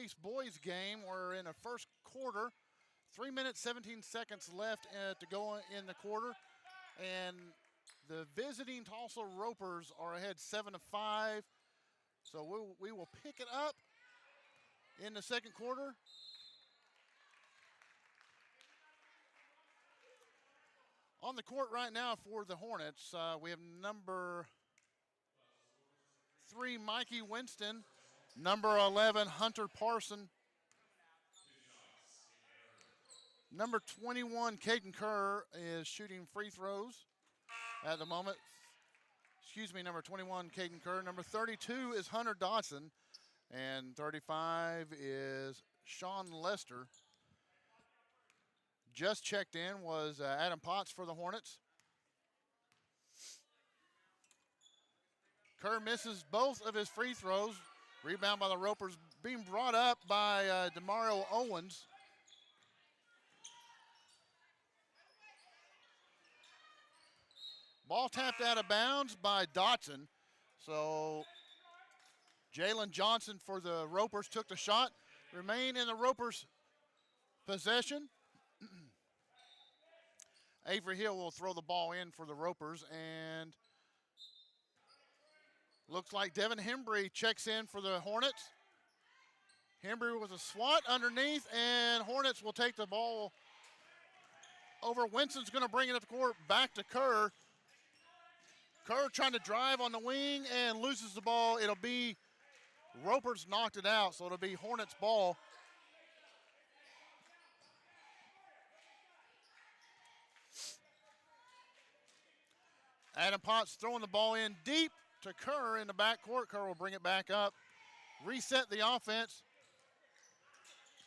place boys game. We're in the first quarter. 3 minutes, 17 seconds left to go in the quarter. And the visiting Tulsa Ropers are ahead 7-5. So we will pick it up in the second quarter. On the court right now for the Hornets, we have number 3, Mikey Winston, number 11, Hunter Parson, number 21, Caden Kerr is shooting free throws at the moment. Excuse me, number 21, Caden Kerr. Number 32 is Hunter Dodson, and 35 is Sean Lester. Just checked in was Adam Potts for the Hornets. Kerr misses both of his free throws. Rebound by the Ropers, being brought up by DeMario Owens. Ball tapped out of bounds by Dotson. So Jalen Johnson for the Ropers took the shot. Remain in the Ropers' possession. Avery Hill will throw the ball in for the Ropers, and looks like Devin Hembry checks in for the Hornets. Hembry with a swat underneath, and Hornets will take the ball over. Winston's going to bring it up the court, back to Kerr. Kerr trying to drive on the wing and loses the ball. It'll be Ropers knocked it out, so it'll be Hornets ball. Adam Potts throwing the ball in deep to Kerr in the backcourt. Kerr will bring it back up, reset the offense.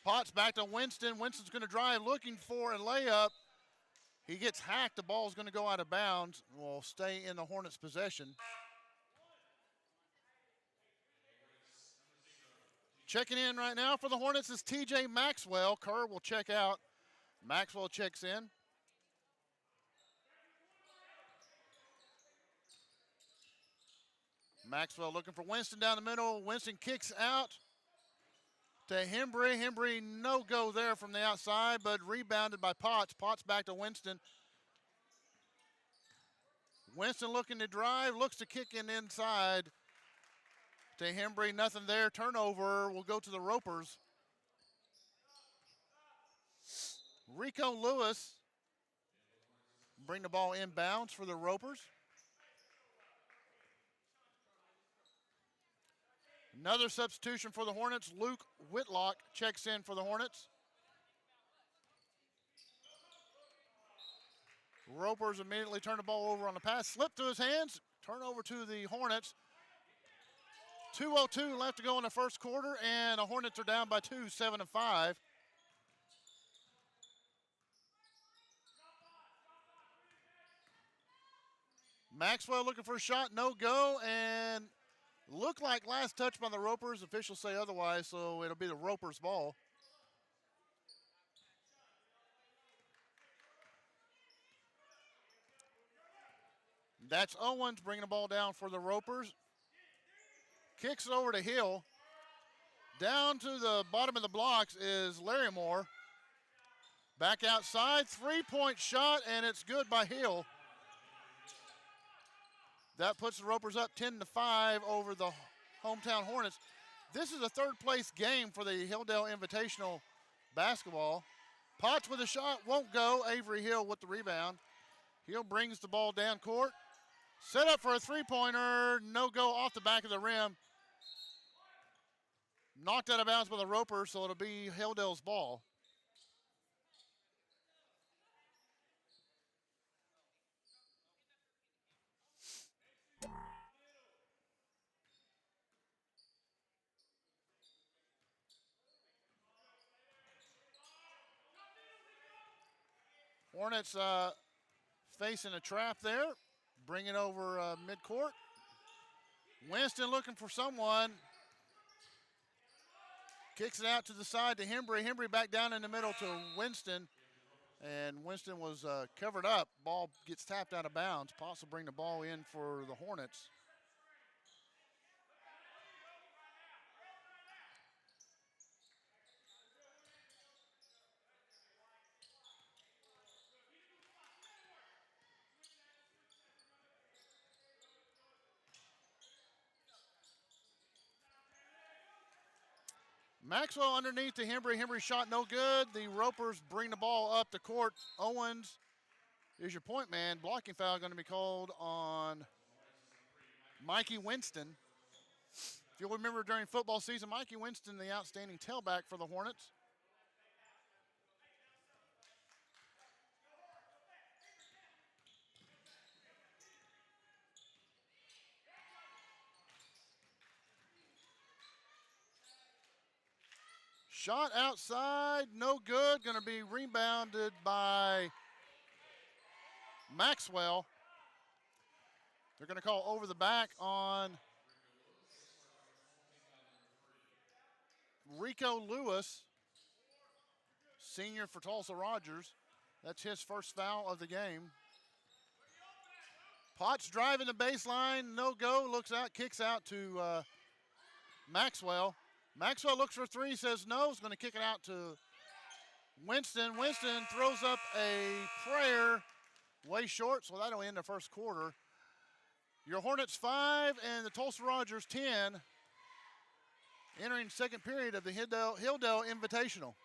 Potts back to Winston. Winston's going to drive, looking for a layup. He gets hacked. The ball's going to go out of bounds. Will stay in the Hornets' possession. Checking in right now for the Hornets is TJ Maxwell. Kerr will check out. Maxwell checks in. Maxwell looking for Winston down the middle. Winston kicks out to Hembry. Hembry no go there from the outside, but rebounded by Potts. Potts back to Winston. Winston looking to drive, looks to kick in inside to Hembry. Nothing there. Turnover will go to the Ropers. Rico Lewis bring the ball inbounds for the Ropers. Another substitution for the Hornets. Luke Whitlock checks in for the Hornets. Ropers immediately turn the ball over on the pass. Slip to his hands. Turnover to the Hornets. 2:02 left to go in the first quarter, and the Hornets are down by 2, 7-5. Maxwell looking for a shot, no go, and looked like last touch by the Ropers. Officials say otherwise, so it'll be the Ropers' ball. That's Owens bringing the ball down for the Ropers. Kicks it over to Hill. Down to the bottom of the blocks is Larry Moore. Back outside, three-point shot, and it's good by Hill. That puts the Ropers up 10-5 over the hometown Hornets. This is a third-place game for the Hilldale Invitational basketball. Potts with a shot, won't go. Avery Hill with the rebound. Hill brings the ball down court. Set up for a three-pointer, no go off the back of the rim. Knocked out of bounds by the Ropers, so it'll be Hilldale's ball. Hornets facing a trap there. Bring it over midcourt. Winston looking for someone. Kicks it out to the side to Hembry. Hembry back down in the middle to Winston. And Winston was covered up. Ball gets tapped out of bounds. Potts will bring the ball in for the Hornets. Maxwell underneath to Hembry. Hembry shot no good. The Ropers bring the ball up the court. Owens is your point man. Blocking foul going to be called on Mikey Winston. If you'll remember during football season, Mikey Winston, the outstanding tailback for the Hornets. Shot outside, no good. Going to be rebounded by Maxwell. They're going to call over the back on Rico Lewis, senior for Tulsa Rogers. That's his first foul of the game. Potts driving the baseline, no go, looks out, kicks out to Maxwell. Maxwell looks for three, says no, is going to kick it out to Winston. Winston throws up a prayer, way short, so that'll end the first quarter. Your Hornets 5 and the Tulsa Rogers 10, entering second period of the Hilldale Invitational.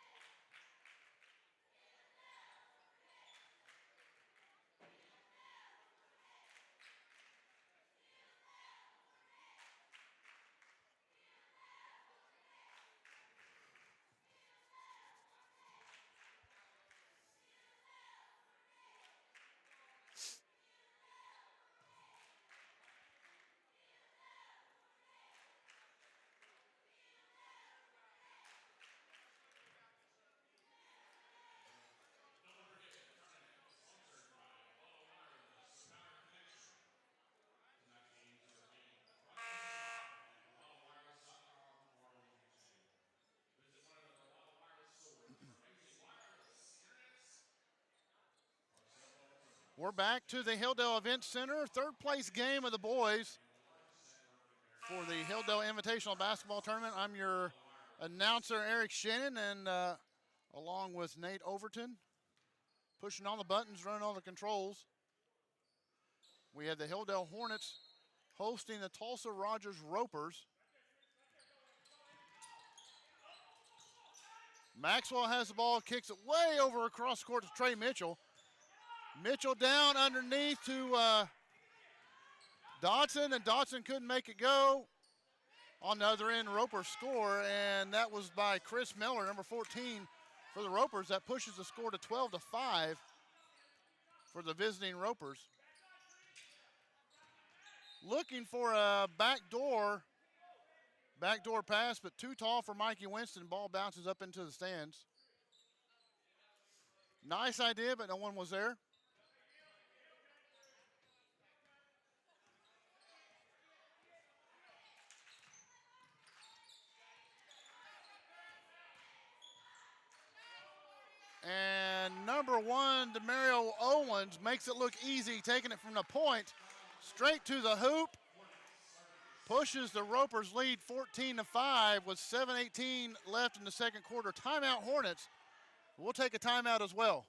We're back to the Hilldale Event Center, third place game of the boys for the Hilldale Invitational Basketball Tournament. I'm your announcer, Eric Shannon, and along with Nate Overton, pushing all the buttons, running all the controls. We have the Hilldale Hornets hosting the Tulsa Rogers Ropers. Maxwell has the ball, kicks it way over across the court to Trey Mitchell. Mitchell down underneath to Dodson, and Dodson couldn't make it go. On the other end, Ropers score, and that was by Chris Miller, number 14 for the Ropers. That pushes the score to 12-5 for the visiting Ropers. Looking for a backdoor pass, but too tall for Mikey Winston. Ball bounces up into the stands. Nice idea, but no one was there. And number 1, Demario Owens, makes it look easy, taking it from the point straight to the hoop. Pushes the Ropers lead 14-5 with 7:18 left in the second quarter. Timeout Hornets. We'll take a timeout as well.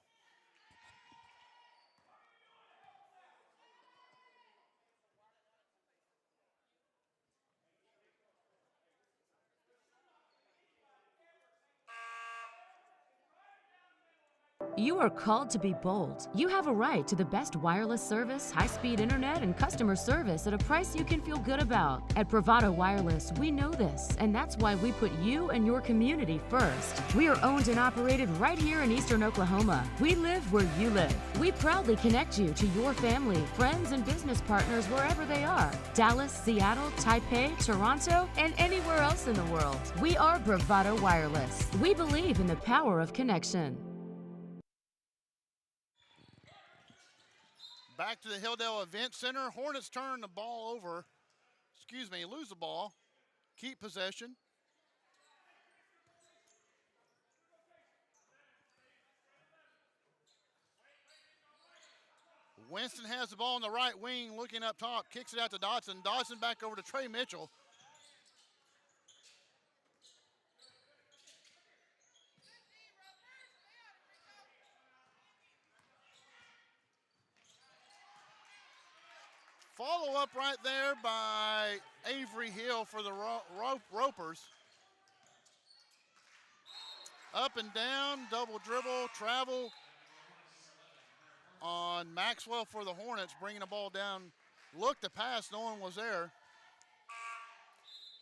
You are called to be bold. You have a right to the best wireless service, high-speed internet, and customer service at a price you can feel good about. At Bravado Wireless, we know this, and that's why we put you and your community first. We are owned and operated right here in Eastern Oklahoma. We live where you live. We proudly connect you to your family, friends, and business partners wherever they are. Dallas, Seattle, Taipei, Toronto, and anywhere else in the world. We are Bravado Wireless. We believe in the power of connection. Back to the Hilldale Event Center. Hornets turn the ball over. Lose the ball. Keep possession. Winston has the ball on the right wing, looking up top, kicks it out to Dodson. Dodson back over to Trey Mitchell. Follow up right there by Avery Hill for the Ropers. Up and down, double dribble, travel on Maxwell for the Hornets, bringing the ball down. Looked to pass, no one was there.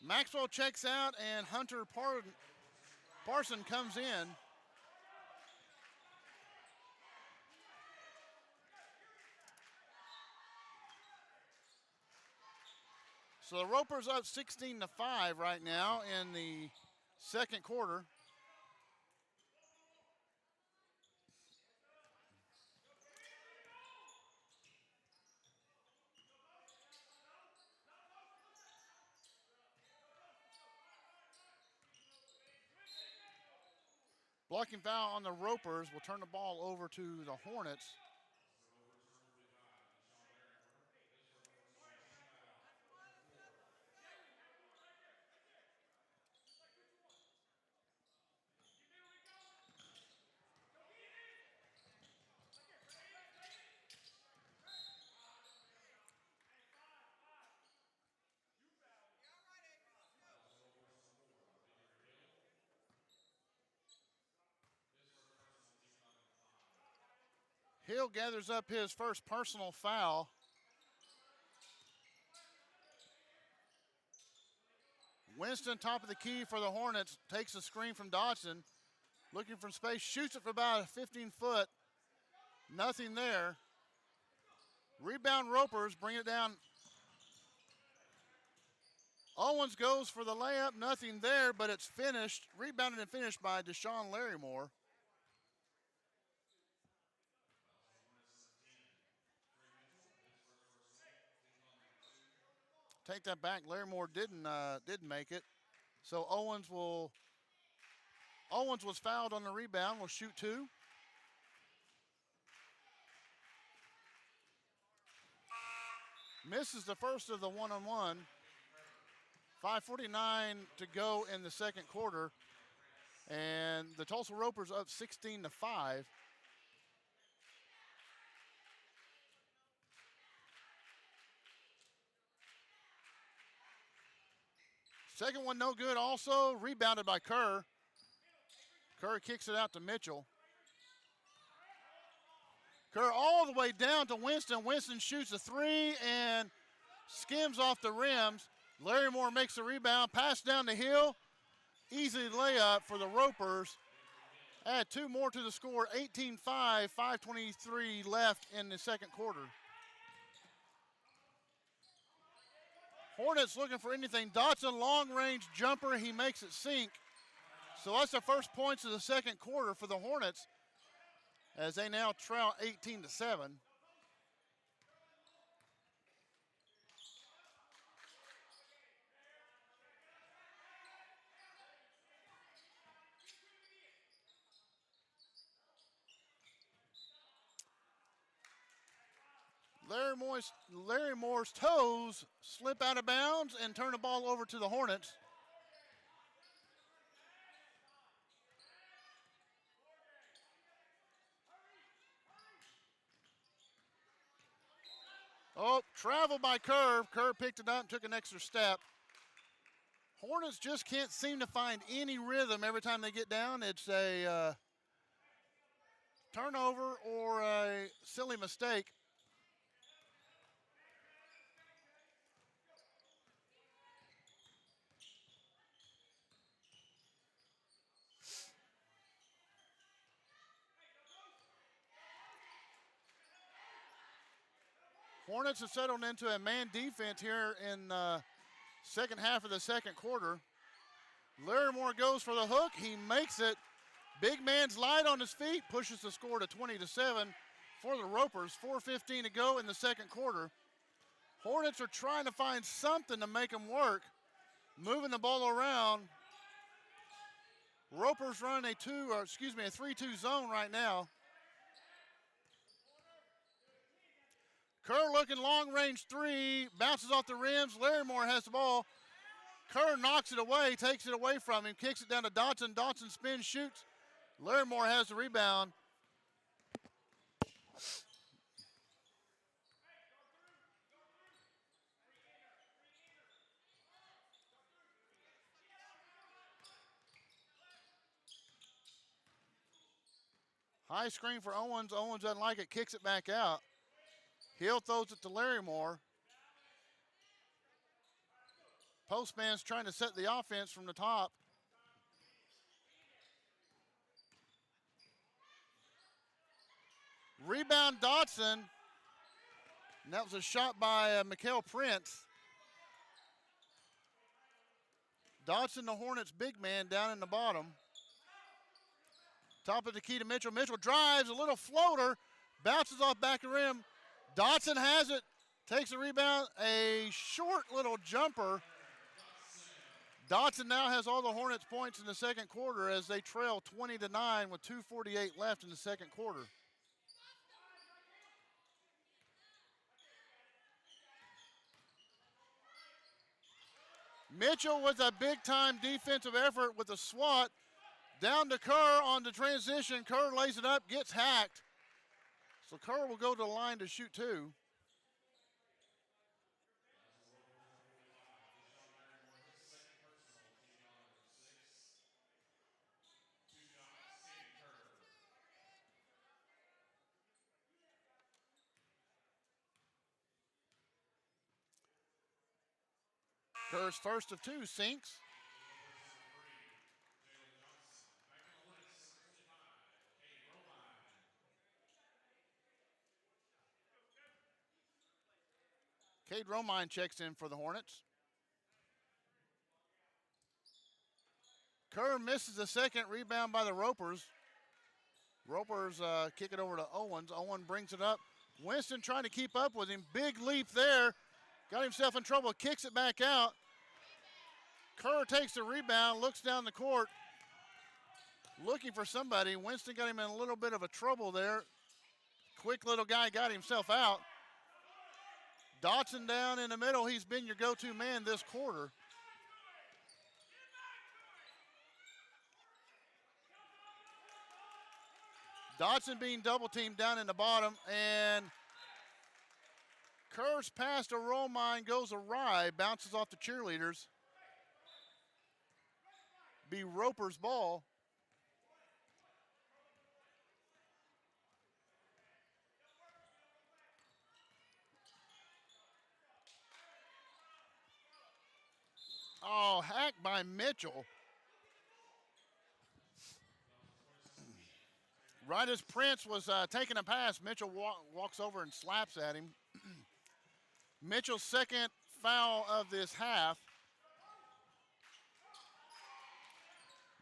Maxwell checks out, and Hunter Parson comes in. So the Ropers up 16-5 right now in the second quarter. Blocking foul on the Ropers will turn the ball over to the Hornets. Hill gathers up his first personal foul. Winston, top of the key for the Hornets, takes a screen from Dodson. Looking for space, shoots it for about 15 foot. Nothing there. Rebound Ropers, bring it down. Owens goes for the layup, nothing there, but it's finished. Rebounded and finished by Deshaun Larrymore. Take that back. Larrymore didn't make it. So Owens was fouled on the rebound. Will shoot two. Misses the first of the one-on-one. 5:49 to go in the second quarter. And the Tulsa Ropers up 16-5. Second one no good also, rebounded by Kerr. Kerr kicks it out to Mitchell. Kerr all the way down to Winston. Winston shoots a three and skims off the rims. Larrymore makes the rebound, pass down the Hill. Easy layup for the Ropers. Add two more to the score, 18-5, 5:23 left in the second quarter. Hornets looking for anything. Dotson, long-range jumper. He makes it sink. So that's the first points of the second quarter for the Hornets as they now trail 18-7. Larrymore's toes slip out of bounds and turn the ball over to the Hornets. Oh, travel by Kerr. Kerr picked it up and took an extra step. Hornets just can't seem to find any rhythm every time they get down. It's a turnover or a silly mistake. Hornets have settled into a man defense here in second half of the second quarter. Larrymore goes for the hook. He makes it. Big man's light on his feet, pushes the score to 20-7 for the Ropers. 4:15 to go in the second quarter. Hornets are trying to find something to make them work, moving the ball around. Ropers running a 3-2 zone right now. Kerr looking long-range three, bounces off the rims. Larrymore has the ball. Kerr knocks it away, takes it away from him, kicks it down to Dotson. Dotson spins, shoots. Larrymore has the rebound. High screen for Owens. Owens doesn't like it, kicks it back out. Hill throws it to Larrymore. Postman's trying to set the offense from the top. Rebound Dotson. And that was a shot by Mikael Prince. Dotson, the Hornets' big man, down in the bottom. Top of the key to Mitchell. Mitchell drives, a little floater, bounces off back of the rim. Dotson has it, takes the rebound, a short little jumper. Dotson now has all the Hornets' points in the second quarter as they trail 20-9 with 2:48 left in the second quarter. Mitchell with a big-time defensive effort with a swat. Down to Kerr on the transition. Kerr lays it up, gets hacked. So Kerr will go to the line to shoot two. Kerr's first of two sinks. Cade Romine checks in for the Hornets. Kerr misses the second, rebound by the Ropers. Ropers kick it over to Owens. Owen brings it up. Winston trying to keep up with him. Big leap there. Got himself in trouble, kicks it back out. Kerr takes the rebound, looks down the court, looking for somebody. Winston got him in a little bit of a trouble there. Quick little guy got himself out. Dotson down in the middle. He's been your go-to man this quarter. Dotson being double-teamed down in the bottom, and Kerr's pass to Romine goes awry, bounces off the cheerleaders. Be Roper's ball. Oh, hacked by Mitchell. Right as Prince was taking a pass, Mitchell walks over and slaps at him. Mitchell's second foul of this half.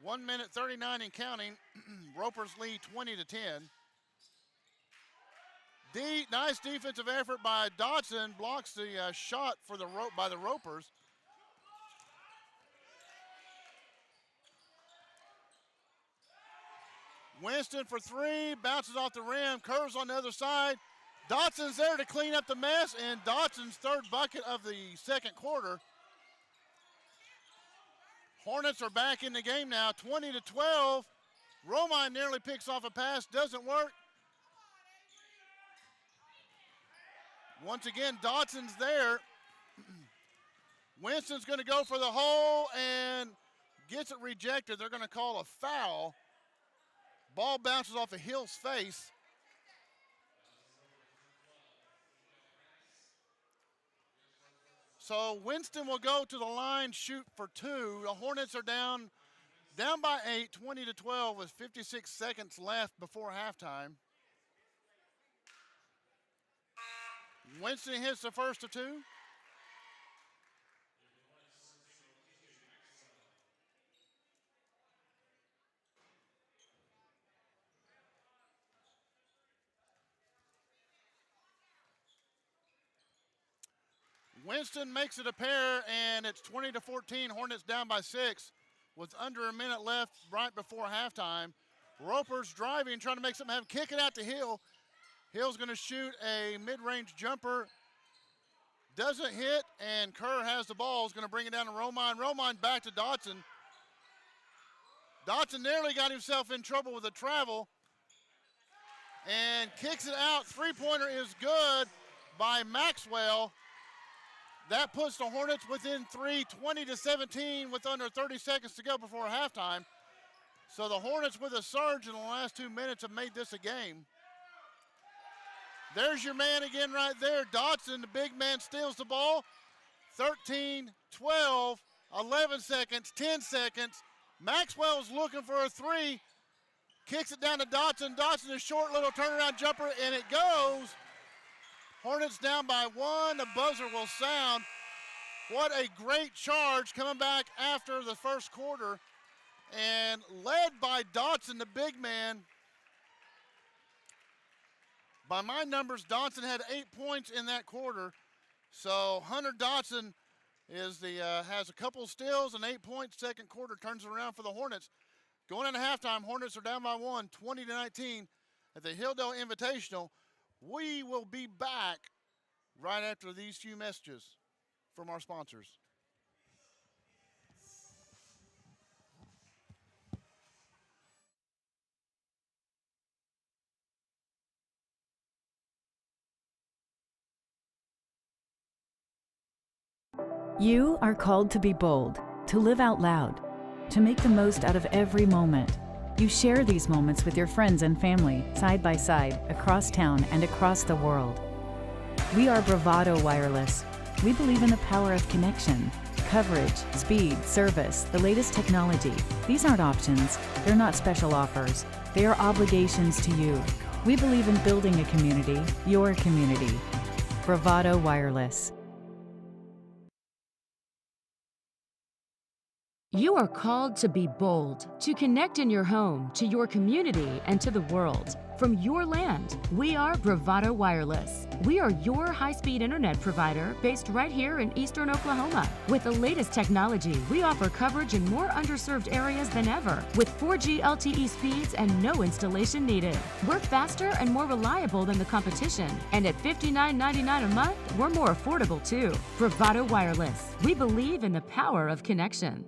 1 minute 39 and counting. Ropers lead 20-10. Nice defensive effort by Dotson. Blocks the shot for by the Ropers. Winston for three, bounces off the rim, curves on the other side. Dotson's there to clean up the mess, and Dotson's third bucket of the second quarter. Hornets are back in the game now, 20-12. Romine nearly picks off a pass, doesn't work. Once again, Dotson's there. Winston's going to go for the hole and gets it rejected. They're going to call a foul. Ball bounces off of Hill's face. So Winston will go to the line, shoot for two. The Hornets are down by 8, 20-12 with 56 seconds left before halftime. Winston hits the first of two. Winston makes it a pair, and it's 20-14. Hornets down by 6 with under a minute left right before halftime. Roper's driving, trying to make something happen. Kick it out to Hill. Hill's going to shoot a mid-range jumper. Doesn't hit, and Kerr has the ball. He's going to bring it down to Romine. Romine back to Dotson. Dotson nearly got himself in trouble with a travel and kicks it out. Three-pointer is good by Maxwell. That puts the Hornets within 3, 20-17 with under 30 seconds to go before halftime. So the Hornets with a surge in the last 2 minutes have made this a game. There's your man again right there. Dotson, the big man, steals the ball. 13, 12, 11 seconds, 10 seconds. Maxwell's looking for a three. Kicks it down to Dotson. Dotson, a short little turnaround jumper, and it goes. Hornets down by 1. The buzzer will sound. What a great charge coming back after the first quarter. And led by Dotson, the big man. By my numbers, Dotson had 8 points in that quarter. So Hunter Dotson is has a couple steals and 8 points. Second quarter turns it around for the Hornets. Going into halftime, Hornets are down by 1, 20-19 at the Hilldale Invitational. We will be back right after these few messages from our sponsors. You are called to be bold, to live out loud, to make the most out of every moment. You share these moments with your friends and family, side by side, across town and across the world. We are Bravado Wireless. We believe in the power of connection, coverage, speed, service, the latest technology. These aren't options. They're not special offers. They are obligations to you. We believe in building a community, your community. Bravado Wireless. You are called to be bold, to connect in your home, to your community, and to the world. From your land, we are Bravado Wireless. We are your high-speed internet provider based right here in eastern Oklahoma. With the latest technology, we offer coverage in more underserved areas than ever, with 4G LTE speeds and no installation needed. We're faster and more reliable than the competition, and at $59.99 a month, we're more affordable too. Bravado Wireless. We believe in the power of connection.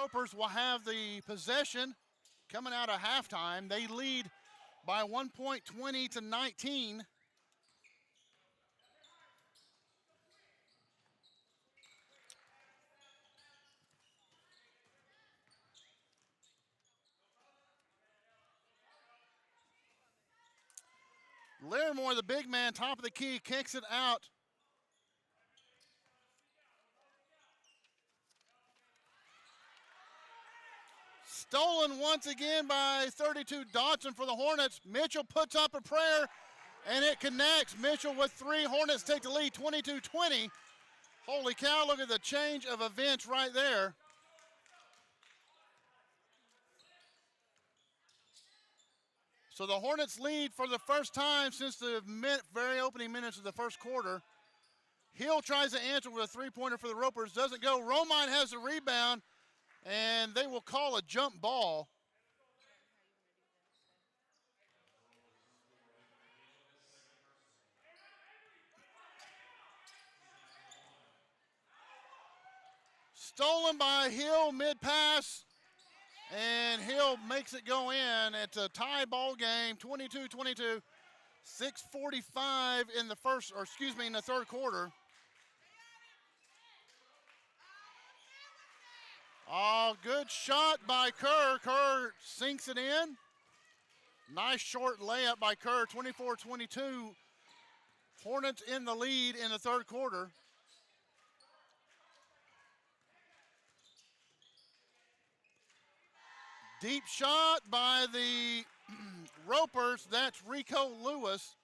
Ropers will have the possession coming out of halftime. They lead by 1 point, 20-19. Larimore, the big man, top of the key, kicks it out. Stolen once again by 32 Dodson for the Hornets. Mitchell puts up a prayer, and it connects. Mitchell with 3. Hornets take the lead, 22-20. Holy cow, look at the change of events right there. So the Hornets lead for the first time since the very opening minutes of the first quarter. Hill tries to answer with a three-pointer for the Ropers. Doesn't go. Romine has the rebound, and they will call a jump ball. Stolen by Hill mid-pass. And Hill makes it go in. It's a tie ball game, 22-22. 6:45 in the in the third quarter. Oh, good shot by Kerr. Kerr sinks it in. Nice short layup by Kerr, 24-22. Hornets in the lead in the third quarter. Deep shot by the Ropers. That's Rico Lewis.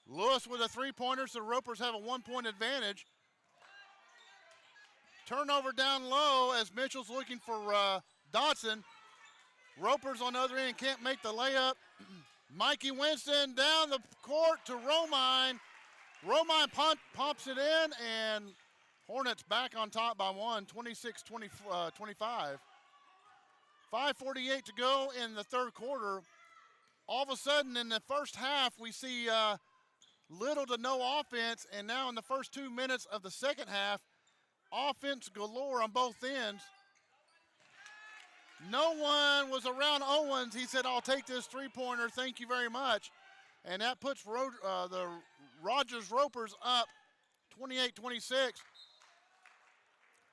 Lewis with a three-pointer, so the Ropers have a 1-point advantage. Turnover down low as Mitchell's looking for Dotson. Ropers on the other end can't make the layup. Mikey Winston down the court to Romine. Romine pumps it in, and Hornets back on top by 1, 26-25. 5:48 to go in the third quarter. All of a sudden in the first half, we see little to no offense, and now in the first 2 minutes of the second half, offense galore on both ends. No one was around Owens. He said, I'll take this three-pointer, thank you very much. And that puts the Rogers Ropers up 28-26.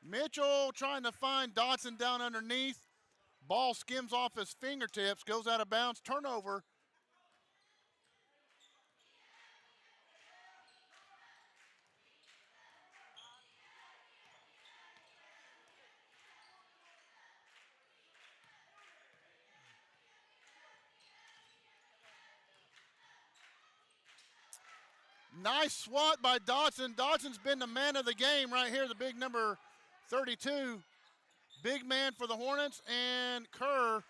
Mitchell trying to find Dotson down underneath. Ball skims off his fingertips, goes out of bounds, turnover. Nice swat by Dotson. Dotson's been the man of the game right here, the big number 32. Big man for the Hornets, and Kerr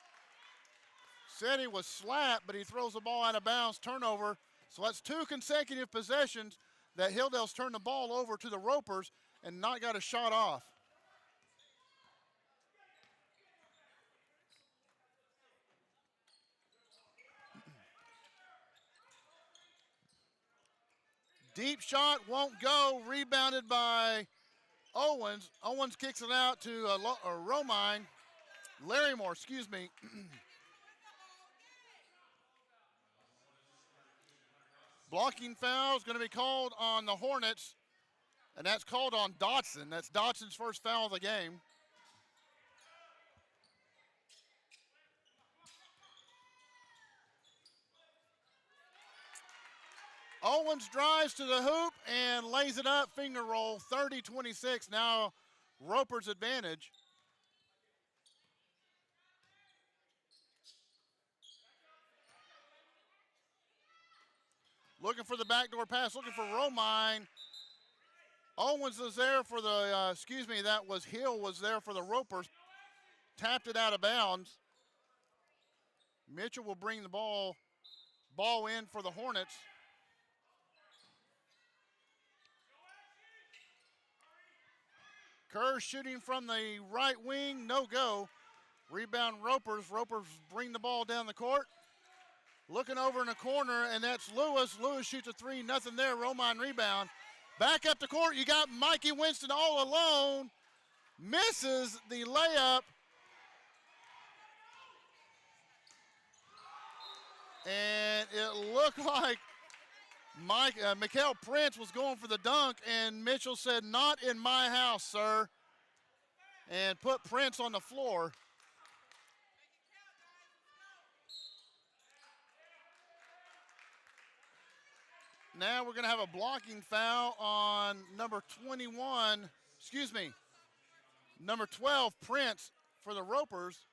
said he was slapped, but he throws the ball out of bounds, turnover. So that's 2 consecutive possessions that Hilldale's turned the ball over to the Ropers and not got a shot off. Deep shot won't go, rebounded by Owens. Owens kicks it out to Romine. Larimore, excuse me. Blocking foul is going to be called on the Hornets, and that's called on Dotson. That's Dotson's first foul of the game. Owens drives to the hoop and lays it up, finger roll, 30-26. Now Roper's advantage. Looking for the backdoor pass, looking for Romine. Owens is there for the, that was Hill was there for the Ropers. Tapped it out of bounds. Mitchell will bring the ball in for the Hornets. Kerr shooting from the right wing, no go. Rebound Ropers. Ropers bring the ball down the court. Looking over in the corner, and that's Lewis. Lewis shoots a three, nothing there. Romine rebound. Back up the court, you got Mikey Winston all alone. misses the layup. And it looked like Mikael Prince was going for the dunk, and Mitchell said, "Not in my house, sir," and put Prince on the floor. Now we're going to have a blocking foul on number 12, Prince, for the Ropers.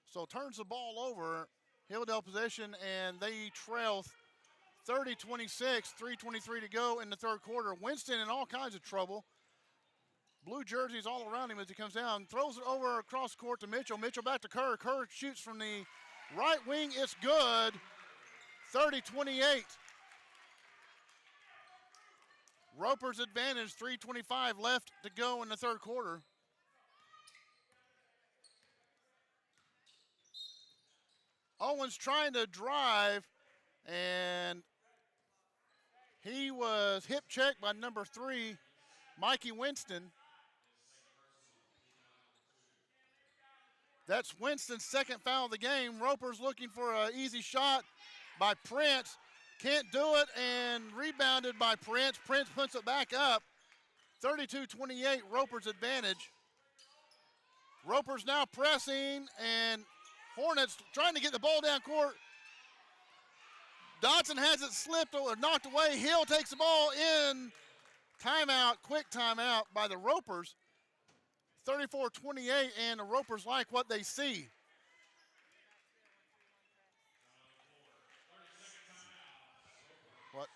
So turns the ball over. Hilldale possession, and they trail 30-26, 3:23 to go in the third quarter. Winston in all kinds of trouble. Blue jerseys all around him as he comes down. Throws it over across court to Mitchell. Mitchell back to Kerr. Kerr shoots from the right wing. It's good. 30-28. Ropers advantage, 3:25 left to go in the third quarter. Owens trying to drive, and he was hip checked by number 3, Mikey Winston. That's Winston's second foul of the game. Ropers looking for an easy shot by Prince. Can't do it, and rebounded by Prince. Prince puts it back up. 32-28, Ropers advantage. Ropers now pressing, and Hornets trying to get the ball down court. Dodson has it slipped or knocked away. Hill takes the ball in. Timeout, quick timeout by the Ropers. 34-28, and the Ropers like what they see. What?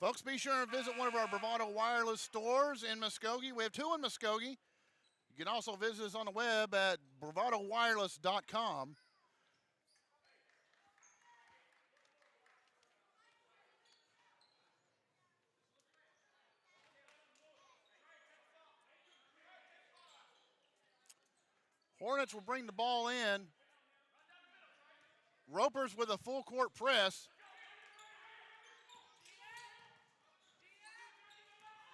Folks, be sure and visit one of our Bravado Wireless stores in Muskogee. We have 2 in Muskogee. You can also visit us on the web at bravadowireless.com. Hornets will bring the ball in. Ropers with a full court press.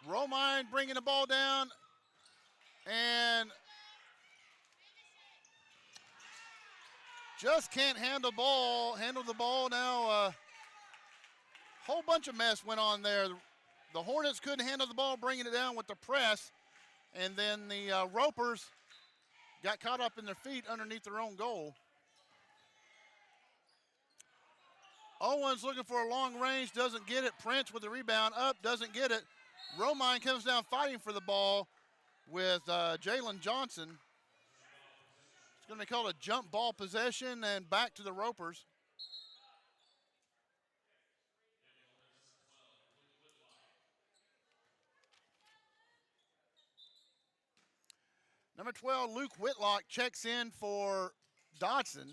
Romine bringing the ball down, and just can't handle the ball now. Whole bunch of mess went on there. The Hornets couldn't handle the ball, bringing it down with the press, and then the Ropers got caught up in their feet underneath their own goal. Owens looking for a long range, doesn't get it. Prince with the rebound, up, doesn't get it. Romine comes down fighting for the ball with Jalen Johnson. It's going to be called a jump ball possession, and back to the Ropers. Number 12, Luke Whitlock, checks in for Dodson.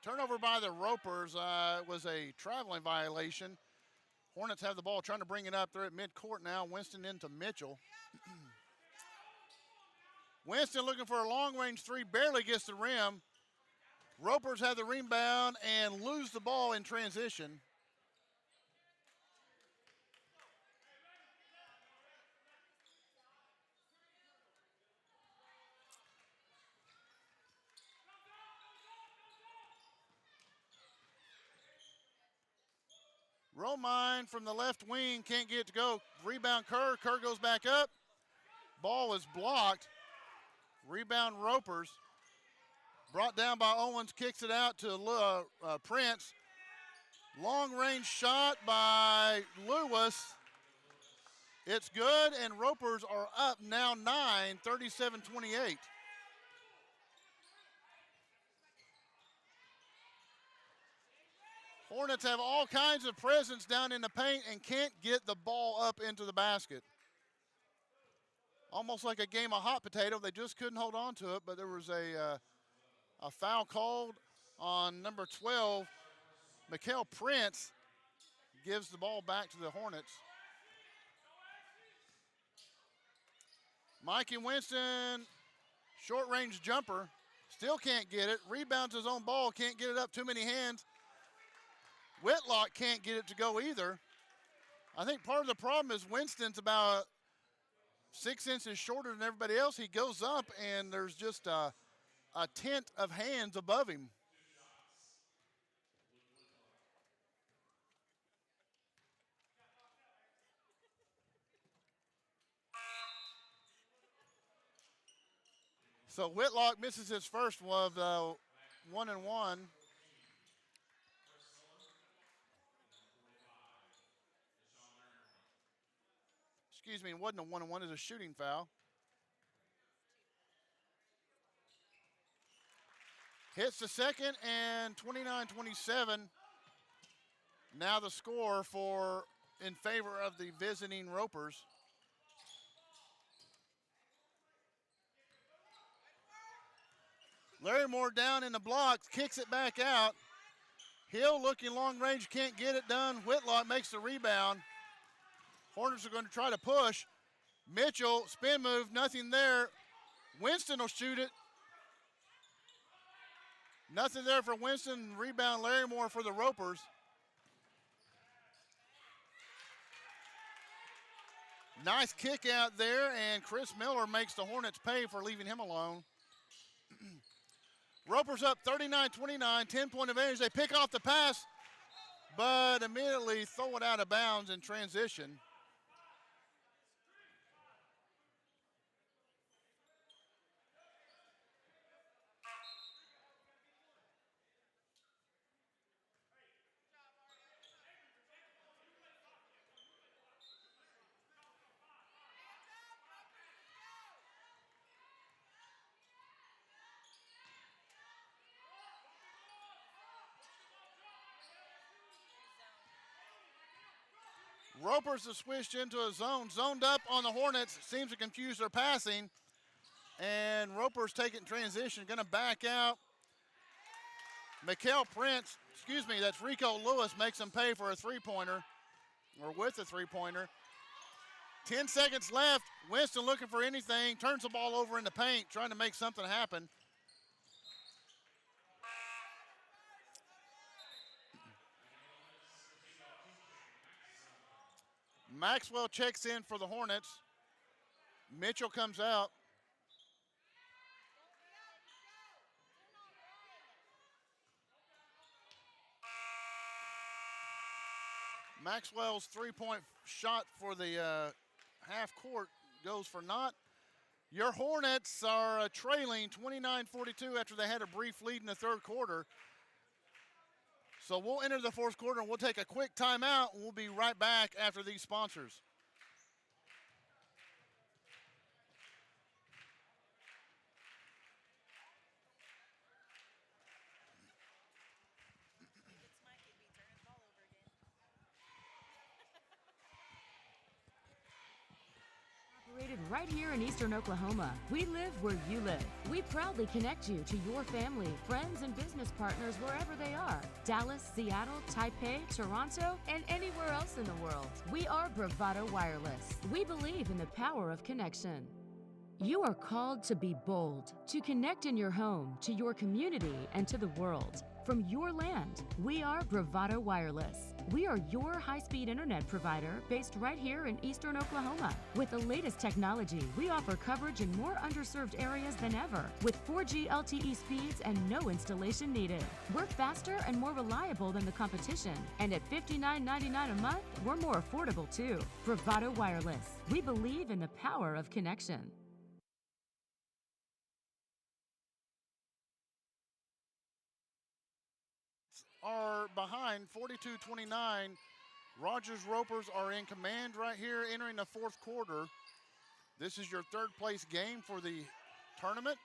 Turnover by the Ropers was a traveling violation. Hornets have the ball, trying to bring it up. They're at midcourt now. Winston into Mitchell. Winston looking for a long-range 3, barely gets the rim. Ropers have the rebound and lose the ball in transition. Romine from the left wing can't get it to go. Rebound Kerr. Kerr goes back up. Ball is blocked. Rebound Ropers. Brought down by Owens. Kicks it out to Prince. Long range shot by Lewis. It's good, and Ropers are up now 9, 37-28. Hornets have all kinds of presence down in the paint and can't get the ball up into the basket. Almost like a game of hot potato. They just couldn't hold on to it, but there was a foul called on number 12. Mikael Prince gives the ball back to the Hornets. Mikey Winston, short-range jumper, still can't get it. Rebounds his own ball, can't get it up, too many hands. Whitlock can't get it to go either. I think part of the problem is Winston's about 6 inches shorter than everybody else. He goes up, and there's just a tent of hands above him. So Whitlock misses his first of the 1-and-1. Excuse me, it wasn't a 1-and-1, it was a shooting foul. Hits the second, and 29-27. Now the score in favor of the visiting Ropers. Larry Moore down in the blocks, kicks it back out. Hill looking long range, can't get it done. Whitlock makes the rebound. Hornets are going to try to push. Mitchell, spin move, nothing there. Winston will shoot it. Nothing there for Winston. Rebound Larry Moore for the Ropers. Nice kick out there, and Chris Miller makes the Hornets pay for leaving him alone. Ropers up 39-29, 10-point advantage. They pick off the pass, but immediately throw it out of bounds in transition. Ropers have switched into a zone, zoned up on the Hornets, seems to confuse their passing. And Ropers take it in transition, gonna back out. Mikael Prince, that's Rico Lewis, makes them pay for a three-pointer, or with a three-pointer. 10 seconds left, Winston looking for anything, turns the ball over in the paint, trying to make something happen. Maxwell checks in for the Hornets. Mitchell comes out. Maxwell's three-point shot for the half court goes for naught. Your Hornets are trailing 29-42 after they had a brief lead in the third quarter. So we'll enter the fourth quarter, and we'll take a quick timeout, and we'll be right back after these sponsors. Operated right here in Eastern Oklahoma. We live where you live. We proudly connect you to your family, friends, and business partners wherever they are. Dallas, Seattle, Taipei, Toronto, and anywhere else in the world. We are Bravado Wireless. We believe in the power of connection. You are called to be bold, to connect in your home, to your community, and to the world. From your land, we are Bravado Wireless. We are your high-speed internet provider based right here in Eastern Oklahoma. With the latest technology, we offer coverage in more underserved areas than ever, with 4G LTE speeds and no installation needed. We're faster and more reliable than the competition, and at $59.99 a month, we're more affordable too. Bravado Wireless. We believe in the power of connection. Are behind 42-29. Rogers Ropers are in command right here entering the fourth quarter. This is your third place game for the tournament.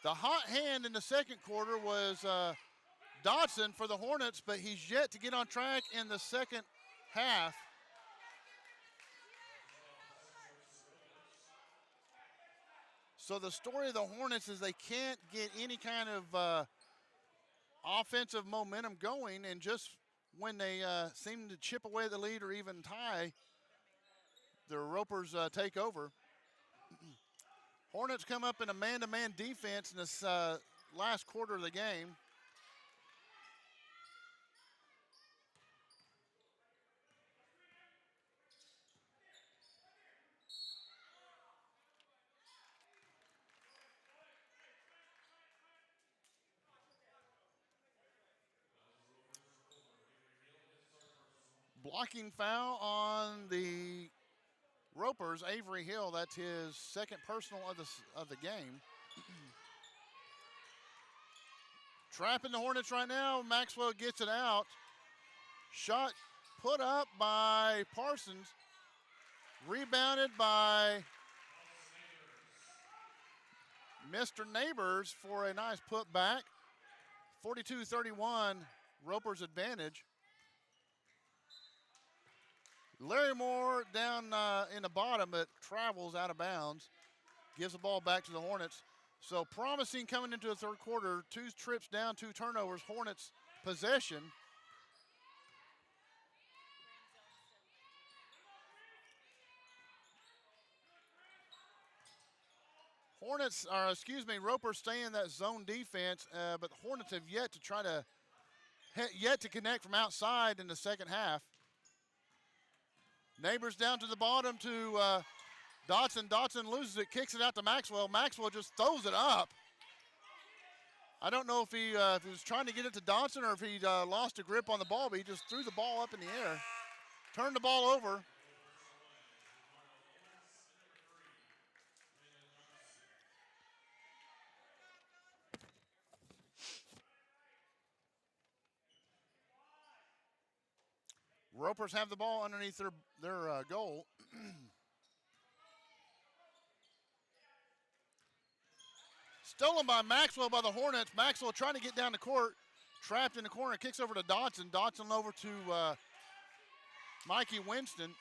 The hot hand in the second quarter was Dodson for the Hornets, but he's yet to get on track in the second half. So the story of the Hornets is they can't get any kind of offensive momentum going, and just when they seem to chip away the lead or even tie, the Ropers take over. Hornets come up in a man-to-man defense in this last quarter of the game. Blocking foul on the Ropers, Avery Hill. That's his second personal of the game. Trapping the Hornets right now. Maxwell gets it out. Shot put up by Parsons. Rebounded by Mr. Neighbors for a nice putback. 42-31, Ropers advantage. Larry Moore down in the bottom, but travels out of bounds. Gives the ball back to the Hornets. So promising coming into the third quarter. 2 trips down, 2 turnovers. Hornets possession. Ropers stay in that zone defense, but the Hornets have yet to connect from outside in the second half. Neighbors down to the bottom to Dotson. Dotson loses it, kicks it out to Maxwell. Maxwell just throws it up. I don't know if he was trying to get it to Dotson or if he lost a grip on the ball, but he just threw the ball up in the air. Turned the ball over. Ropers have the ball underneath their goal. Stolen by Maxwell by the Hornets. Maxwell trying to get down the court. Trapped in the corner. Kicks over to Dodson. Dodson over to Mikey Winston.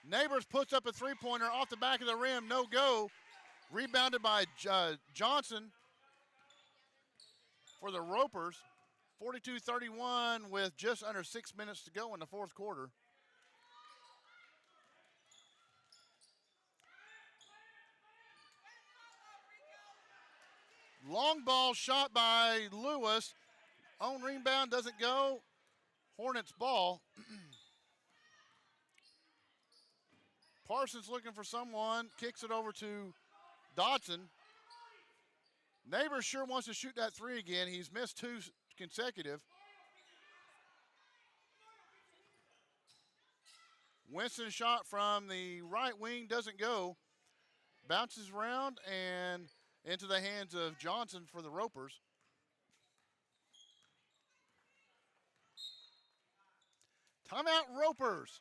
Neighbors puts up a three-pointer off the back of the rim. No go. Rebounded by Johnson for the Ropers. 42-31 with just under 6 minutes to go in the fourth quarter. Long ball shot by Lewis. On rebound doesn't go. Hornets ball. Parsons looking for someone. Kicks it over to Dodson. Neighbors sure wants to shoot that three again. He's missed 2 consecutive. Winston shot from the right wing doesn't go. Bounces around and into the hands of Johnson for the Ropers. Timeout, Ropers.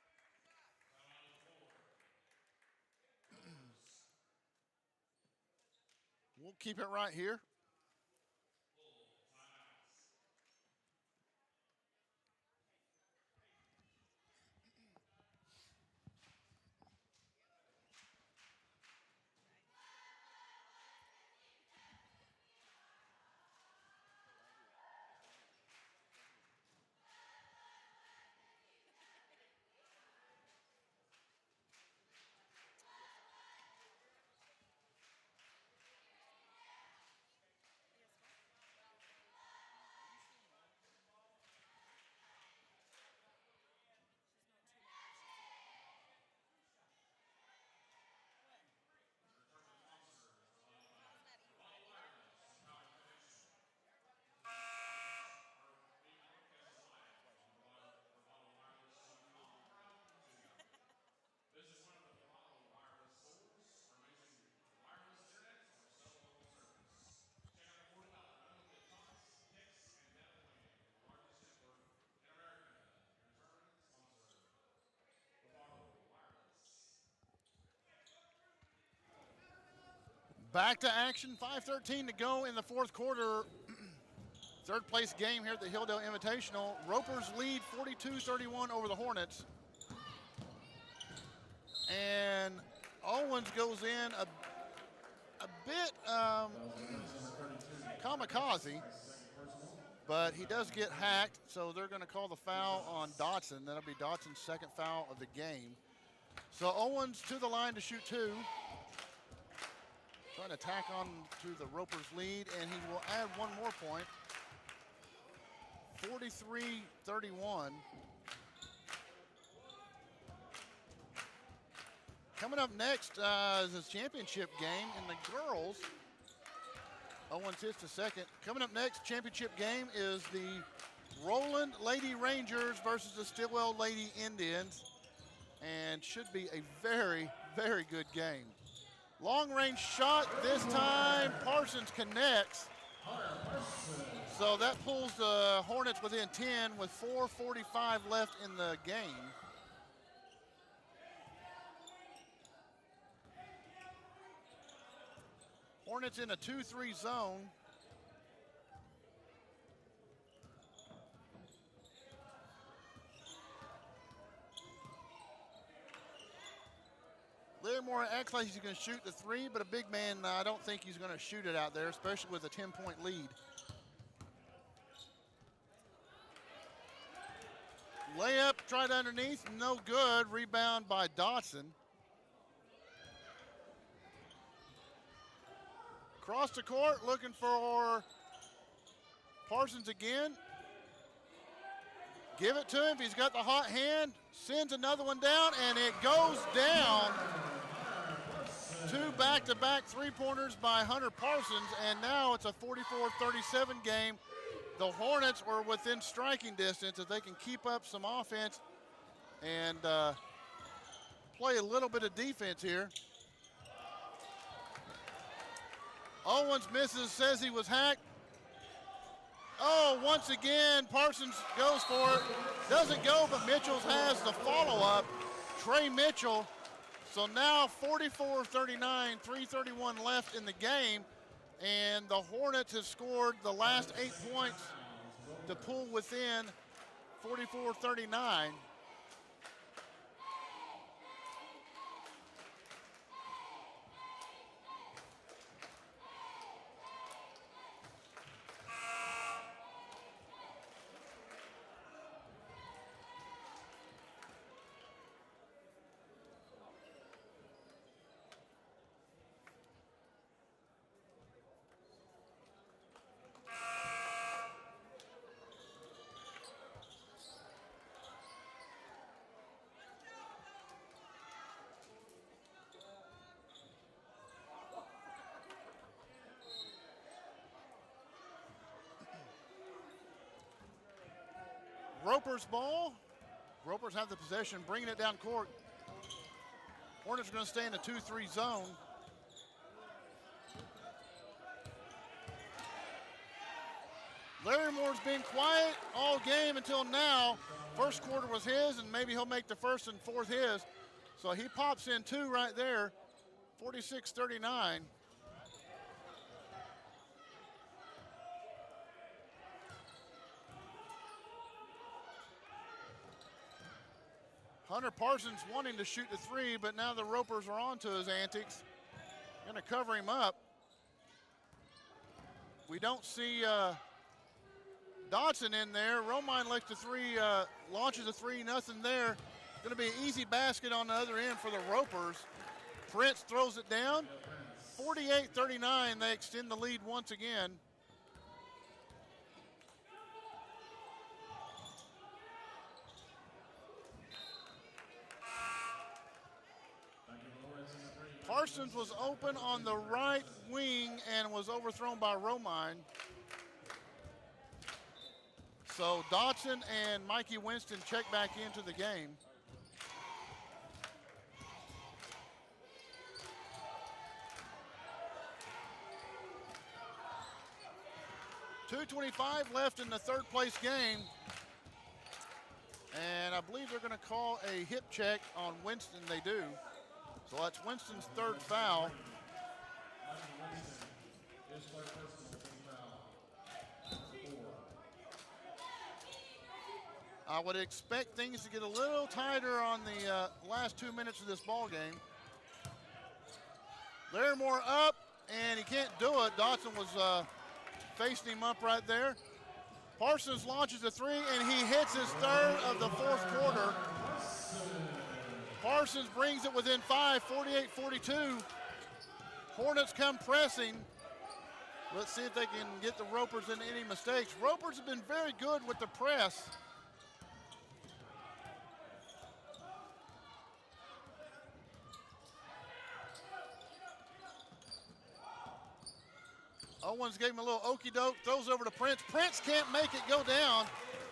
We'll keep it right here. Back to action, 5:13 to go in the fourth quarter. Third place game here at the Hilldale Invitational. Ropers lead 42-31 over the Hornets. And Owens goes in a bit kamikaze, but he does get hacked, so they're going to call the foul on Dotson. That'll be Dotson's second foul of the game. So Owens to the line to shoot 2. Trying to tack on to the Ropers lead, and he will add one more point. 43-31. Coming up next is the championship game in the girls. Owens hits the second. Coming up next, championship game is the Roland Lady Rangers versus the Stillwell Lady Indians, and should be a very, very good game. Long range shot this time. Parsons connects. So that pulls the Hornets within 10 with 4:45 left in the game. Hornets in a 2-3 zone. Livermore acts like he's going to shoot the 3, but a big man, I don't think he's going to shoot it out there, especially with a 10-point lead. Layup tried underneath, no good. Rebound by Dotson. Across the court, looking for Parsons again. Give it to him. He's got the hot hand. Sends another one down, and it goes down. 2 back-to-back three-pointers by Hunter Parsons, and now it's a 44-37 game. The Hornets were within striking distance. If they can keep up some offense and play a little bit of defense here. Owens misses, says he was hacked. Oh, once again, Parsons goes for it. Doesn't go, but Mitchell has the follow-up. Trey Mitchell. So now 44-39, 3:31 left in the game. And the Hornets have scored the last 8 points to pull within 44-39. Ropers ball. Ropers have the possession, bringing it down court. Hornets are going to stay in a 2-3 zone. Larry Moore's been quiet all game until now. First quarter was his, and maybe he'll make the first and fourth his. So he pops in 2 right there, 46-39. Hunter Parsons wanting to shoot the 3, but now the Ropers are on to his antics. Going to cover him up. We don't see Dotson in there. Romine lets the 3, launches a 3, nothing there. Going to be an easy basket on the other end for the Ropers. Prince throws it down. 48-39, they extend the lead once again. Parsons was open on the right wing and was overthrown by Romine. So Dotson and Mikey Winston check back into the game. .225 left in the third place game. And I believe they're going to call a hip check on Winston. They do. So that's Winston's third foul. I would expect things to get a little tighter on the last 2 minutes of this ball game. Larimore up, and he can't do it. Dotson was facing him up right there. Parsons launches a three, and he hits his third of the fourth quarter. Parsons brings it within 5, 48-42. Hornets come pressing. Let's see if they can get the Ropers into any mistakes. Ropers have been very good with the press. Owens gave him a little okey-doke, throws over to Prince. Prince can't make it go down.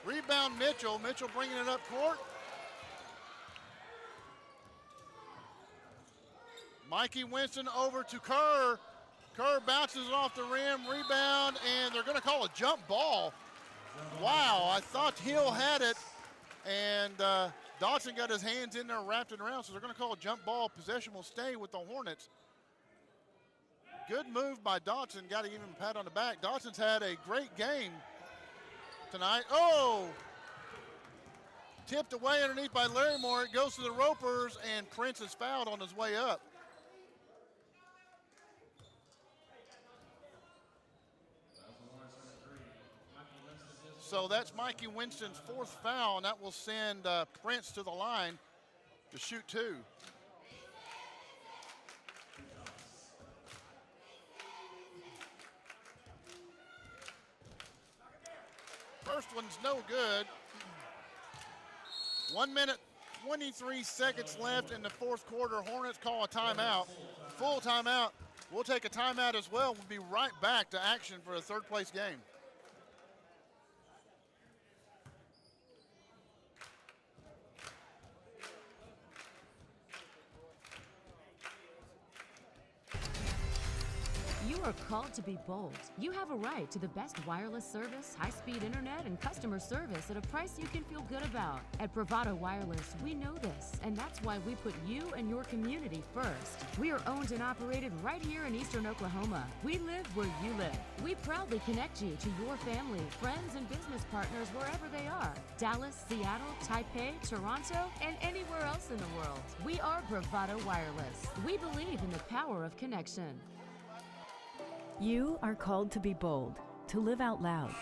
Rebound Mitchell. Mitchell bringing it up court. Mikey Winston over to Kerr. Kerr bounces it off the rim, rebound, and they're going to call a jump ball. Wow, I thought Hill had it, and Dotson got his hands in there, wrapped it around, so they're going to call a jump ball. Possession will stay with the Hornets. Good move by Dotson. Got to give him a pat on the back. Dotson's had a great game tonight. Oh! Tipped away underneath by Larimore. It goes to the Ropers, and Prince is fouled on his way up. So that's Mikey Winston's fourth foul, and that will send Prince to the line to shoot two. First one's no good. 1 minute, 23 seconds left in the fourth quarter. Hornets call a timeout, full timeout. We'll take a timeout as well. We'll be right back to action for a third place game. You are called to be bold. You have a right to the best wireless service, high-speed internet, and customer service at a price you can feel good about. At Bravado Wireless, we know this, and that's why we put you and your community first. We are owned and operated right here in Eastern Oklahoma. We live where you live. We proudly connect you to your family, friends, and business partners wherever they are. Dallas, Seattle, Taipei, Toronto, and anywhere else in the world. We are Bravado Wireless. We believe in the power of connection. You are called to be bold, to live out loud,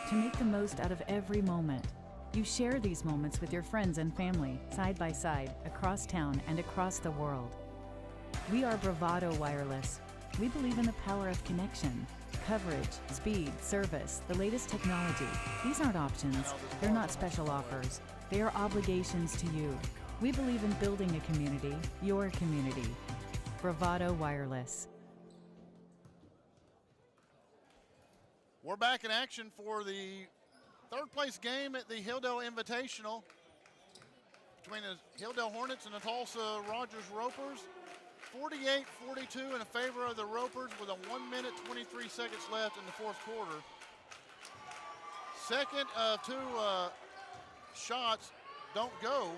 to make the most out of every moment. You share these moments with your friends and family, side by side, across town and across the world. We are Bravado Wireless. We believe in the power of connection, coverage, speed, service, the latest technology. These aren't options. They're not special offers. They are obligations to you. We believe in building a community, your community. Bravado Wireless. We're back in action for the third place game at the Hilldale Invitational between the Hilldale Hornets and the Tulsa Rogers Ropers. 48-42 in favor of the Ropers with a 1 minute, 23 seconds left in the fourth quarter. Second of two shots don't go.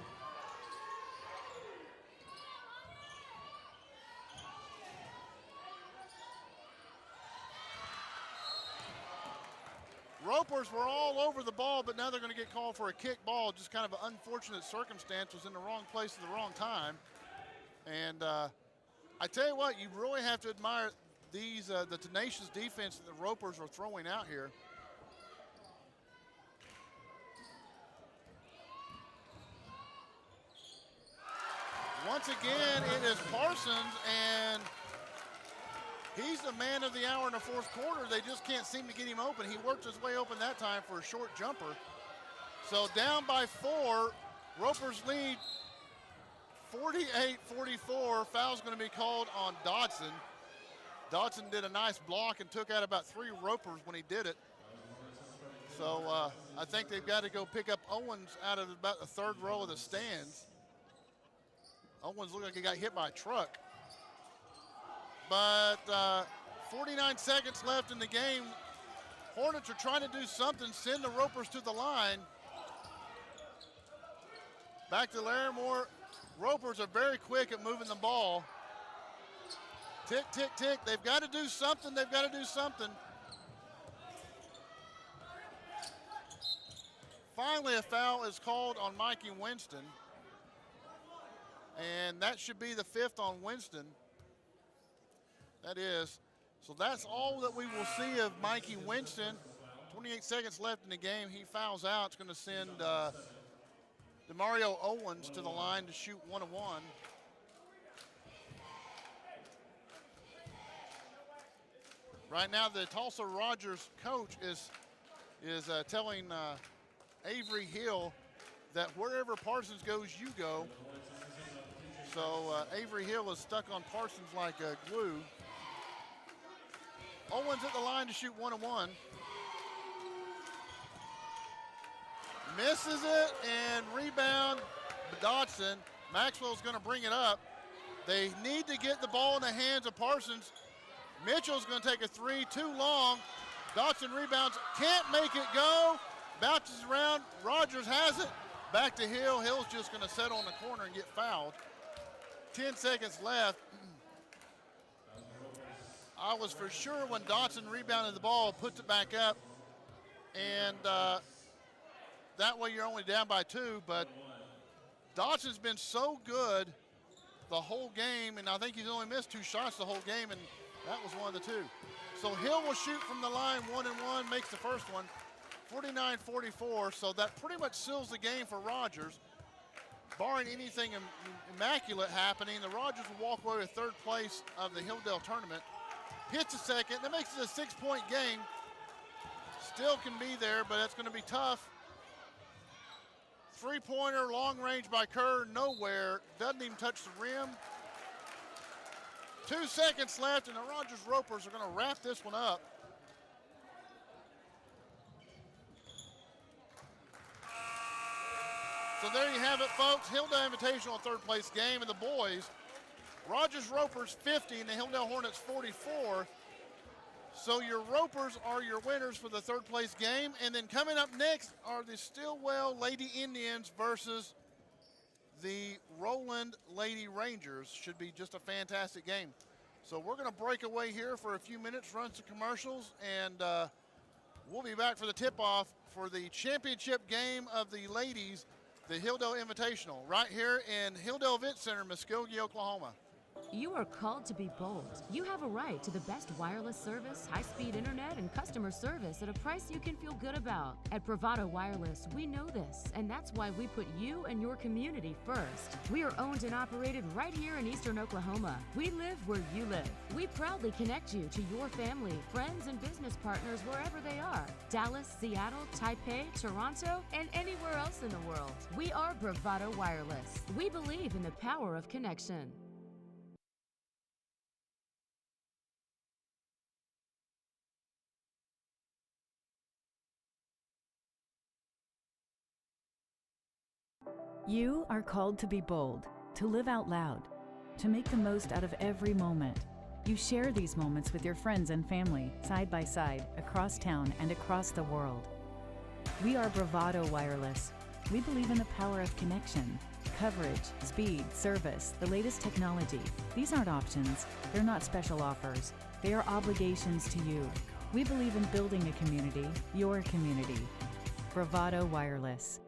Ropers were all over the ball, but now they're going to get called for a kick ball. Just kind of an unfortunate circumstance. Was in the wrong place at the wrong time. And I tell you what, you really have to admire these the tenacious defense that the Ropers are throwing out here. Once again, it is Parsons, and he's the man of the hour in the fourth quarter. They just can't seem to get him open. He worked his way open that time for a short jumper. So down by 4, Ropers lead 48-44. Foul's going to be called on Dotson. Dotson did a nice block and took out about 3 Ropers when he did it. So I think they've got to go pick up Owens out of about the third row of the stands. Owens looked like he got hit by a truck. But 49 seconds left in the game. Hornets are trying to do something, send the Ropers to the line. Back to Larimore. Ropers are very quick at moving the ball. Tick, tick, tick. They've got to do something. They've got to do something. finally a foul is called on Mikey Winston. And that should be the 5th on Winston. That is. So that's all that we will see of Mikey Winston. 28 seconds left in the game. He fouls out. It's going to send DeMario Owens to the line to shoot 1-1. Right now, the Tulsa Rogers coach is telling Avery Hill that wherever Parsons goes, you go. So Avery Hill is stuck on Parsons like glue. Owens at the line to shoot 1-1. Misses it, and rebound Dotson. Maxwell's going to bring it up. They need to get the ball in the hands of Parsons. Mitchell's going to take a three, too long. Dotson rebounds, can't make it go. Bounces around, Rogers has it. Back to Hill. Hill's just going to settle in the corner and get fouled. 10 seconds left. I was for sure when Dotson rebounded the ball, puts it back up, and that way you're only down by 2, but Dotson's been so good the whole game, and I think he's only missed 2 shots the whole game, and that was one of the 2. So Hill will shoot from the line 1-1, makes the first one, 49-44, so that pretty much seals the game for Rogers. Barring anything immaculate happening, the Rogers will walk away with 3rd place of the Hilldale tournament. Hits a second, that makes it a 6-point game. Still can be there, but it's going to be tough. 3-pointer, long range by Kerr, nowhere. Doesn't even touch the rim. 2 seconds left, and the Rogers Ropers are going to wrap this one up. So there you have it, folks. Hilldale Invitational 3rd place game, and the boys, Rogers Ropers 50 and the Hilldale Hornets 44. So your Ropers are your winners for the 3rd place game. And then coming up next are the Stillwell Lady Indians versus the Roland Lady Rangers. Should be just a fantastic game. So we're going to break away here for a few minutes, run some commercials, and we'll be back for the tip-off for the championship game of the ladies, the Hilldale Invitational, right here in Hilldale Event Center, Muskogee, Oklahoma. You are called to be bold. You have a right to the best wireless service, high-speed internet, and customer service at a price you can feel good about. At Bravado Wireless, we know this, and that's why we put you and your community first. We are owned and operated right here in Eastern Oklahoma. We live where you live. We proudly connect you to your family, friends, and business partners wherever they are. Dallas, Seattle, Taipei, Toronto, and anywhere else in the world. We are Bravado Wireless. We believe in the power of connection. You are called to be bold, to live out loud, to make the most out of every moment. You share these moments with your friends and family, side by side, across town and across the world. We are Bravado Wireless. We believe in the power of connection, coverage, speed, service, the latest technology. These aren't options. They're not special offers. They are obligations to you. We believe in building a community, your community. Bravado Wireless.